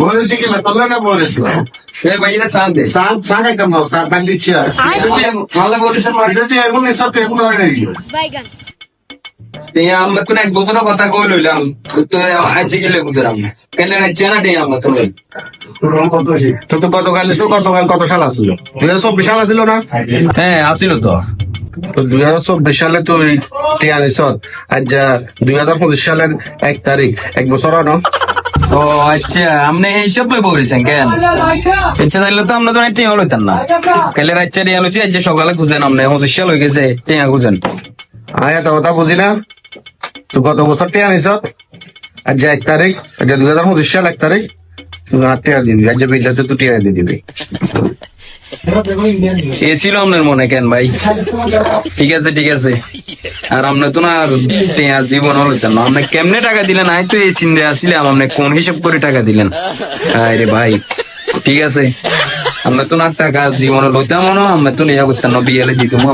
বলেছি কি না তোমরা না বলেছি সাগাইতাম না সাগান দিচ্ছি আর যদি এখন এসব এখন হয় নাকি আমরা তো এক বছর কথা কই লইলাম তো আইসি গেলে বুঝলাম না কেন চেনা দেই আমরা তো তো তো গতকাল কত সাল আসছিল 2024 সাল আসছিল না? হ্যাঁ আসিল তো 2024 সালে তুই টিয়া নিছ আজ 2025 সালের 1 তারিখ 1 বছর না? ও আচ্ছা আপনি এইসব বলেছেন কেন ইচ্ছা থাকলে তো আমরা তো টিয়া লইতাম না কালে রাচ্চা টিয়া লইছি আজ সকালে খুঁজেন আপনি 25 সাল হয়ে গেছে টিয়া খুঁজেন এত কথা বুঝি না তুই গত বছর টিয়া নিছ আজ 1 তারিখ 2025 সাল 1 তারিখ তুই 8 টাকা দিবি আজ বিলটাতে তুই টিয়া দিয়ে দিবি এ ছিল আপনার মনে কেন ভাই ঠিক আছে আর আপনি তো না টিয়া জীবন হইতাম না আপনি কেমনে টাকা দিলেন আই তো এই চিন্তা আসছিলাম আপনি কোন হিসাব করে টাকা দিলেন আরে ভাই ঠিক আছে আমরা তো না টাকা জীবনে লইতাম না আমরা তো নিয়ে করতাম না বিয়েলে দিতাম